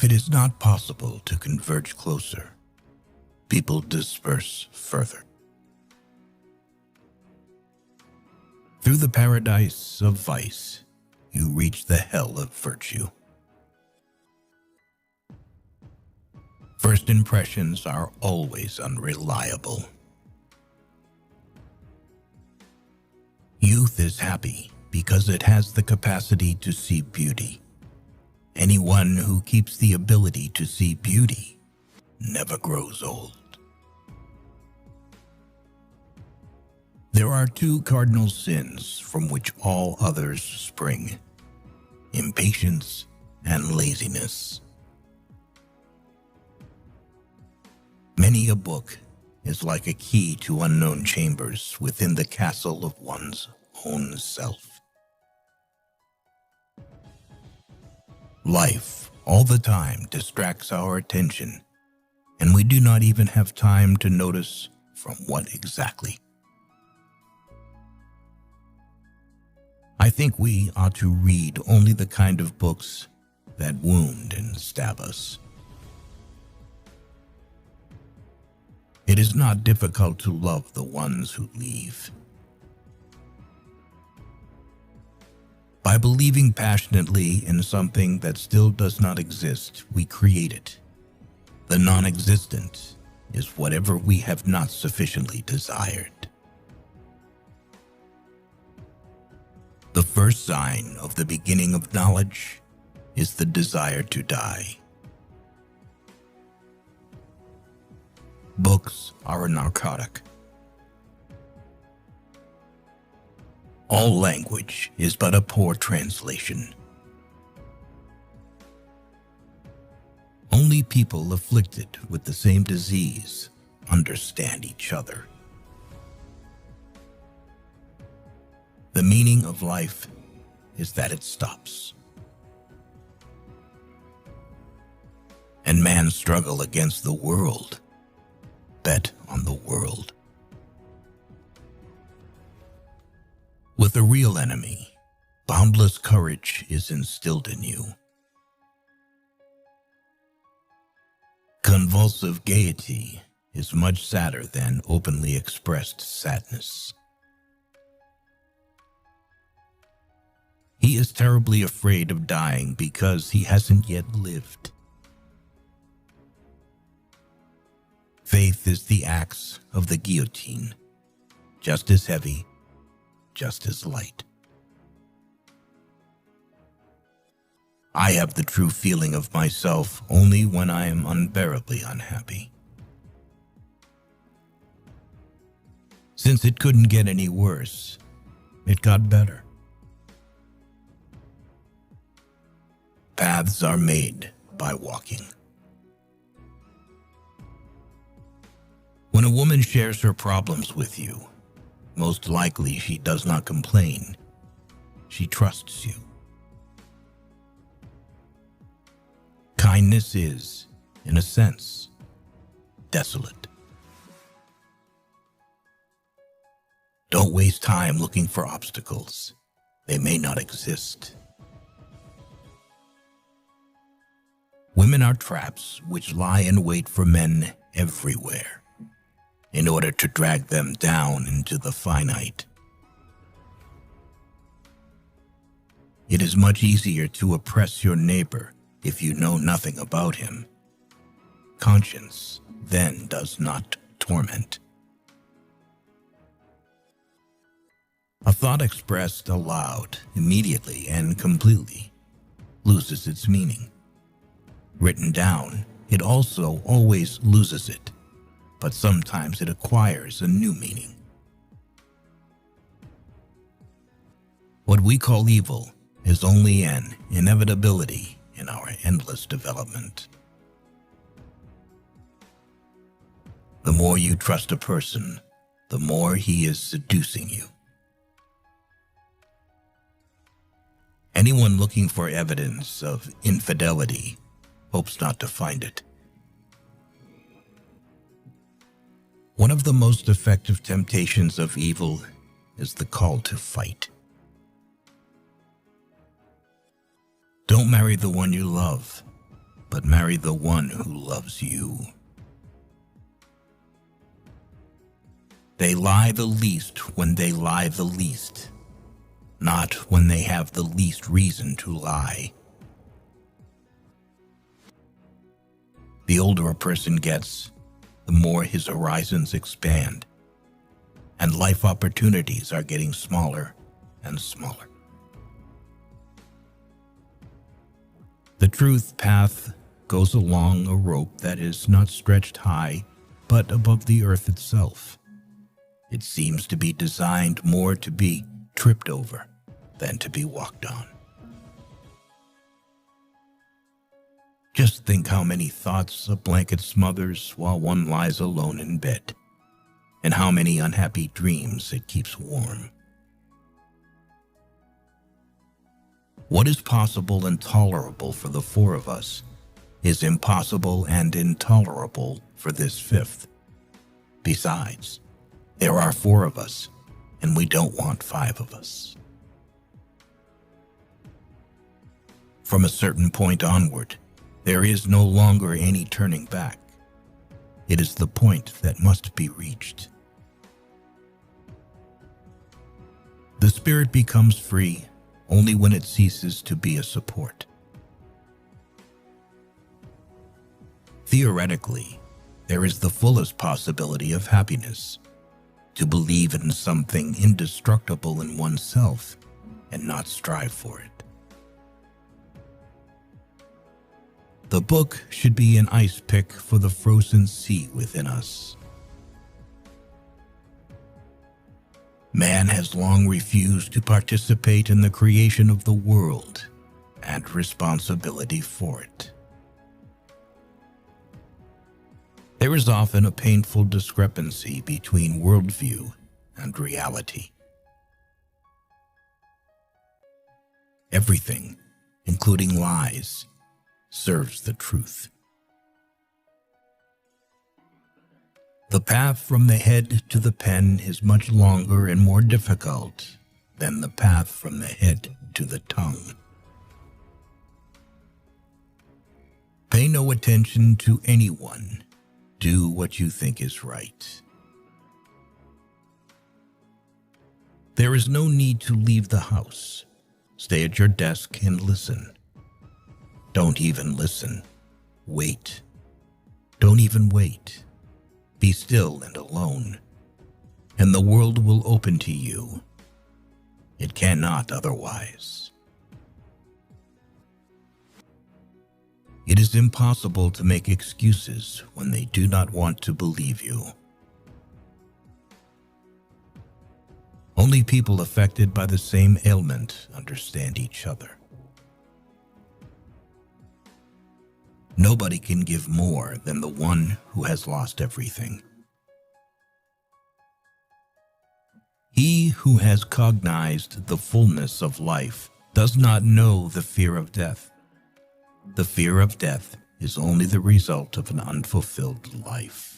If it is not possible to converge closer, people disperse further. Through the paradise of vice, you reach the hell of virtue. First impressions are always unreliable. Youth is happy because it has the capacity to see beauty. Anyone who keeps the ability to see beauty never grows old. There are two cardinal sins from which all others spring: impatience and laziness. Many a book is like a key to unknown chambers within the castle of one's own self. Life all the time distracts our attention, and we do not even have time to notice from what exactly. I think we ought to read only the kind of books that wound and stab us. It is not difficult to love the ones who leave. By believing passionately in something that still does not exist, we create it. The non-existent is whatever we have not sufficiently desired. The first sign of the beginning of knowledge is the desire to die. Books are a narcotic. All language is but a poor translation. Only people afflicted with the same disease understand each other. The meaning of life is that it stops. And man's struggle against the world. Bet on the world. With a real enemy, boundless courage is instilled in you. Convulsive gaiety is much sadder than openly expressed sadness. He is terribly afraid of dying because he hasn't yet lived. Faith is the axe of the guillotine, just as heavy, just as light. I have the true feeling of myself only when I am unbearably unhappy. Since it couldn't get any worse, it got better. Paths are made by walking. When a woman shares her problems with you, most likely she does not complain. She trusts you. Kindness is, in a sense, desolate. Don't waste time looking for obstacles. They may not exist. Women are traps which lie in wait for men everywhere, in order to drag them down into the finite. It is much easier to oppress your neighbor if you know nothing about him. Conscience then does not torment. A thought expressed aloud, immediately and completely, loses its meaning. Written down, it also always loses it, but sometimes it acquires a new meaning. What we call evil is only an inevitability in our endless development. The more you trust a person, the more he is seducing you. Anyone looking for evidence of infidelity hopes not to find it. One of the most effective temptations of evil is the call to fight. Don't marry the one you love, but marry the one who loves you. They lie the least when they lie the least, not when they have the least reason to lie. The older a person gets, the more his horizons expand, and life opportunities are getting smaller and smaller. The truth path goes along a rope that is not stretched high, but above the earth itself. It seems to be designed more to be tripped over than to be walked on. Just think how many thoughts a blanket smothers while one lies alone in bed, and how many unhappy dreams it keeps warm. What is possible and tolerable for the four of us is impossible and intolerable for this fifth. Besides, there are four of us, and we don't want five of us. From a certain point onward, there is no longer any turning back. It is the point that must be reached. The spirit becomes free only when it ceases to be a support. Theoretically, there is the fullest possibility of happiness, to believe in something indestructible in oneself and not strive for it. The book should be an ice pick for the frozen sea within us. Man has long refused to participate in the creation of the world and responsibility for it. There is often a painful discrepancy between worldview and reality. Everything, including lies, serves the truth. The path from the head to the pen is much longer and more difficult than the path from the head to the tongue. Pay no attention to anyone. Do what you think is right. There is no need to leave the house. Stay at your desk and listen. Don't even listen. Wait. Don't even wait. Be still and alone, and the world will open to you. It cannot otherwise. It is impossible to make excuses when they do not want to believe you. Only people affected by the same ailment understand each other. Nobody can give more than the one who has lost everything. He who has cognized the fullness of life does not know the fear of death. The fear of death is only the result of an unfulfilled life.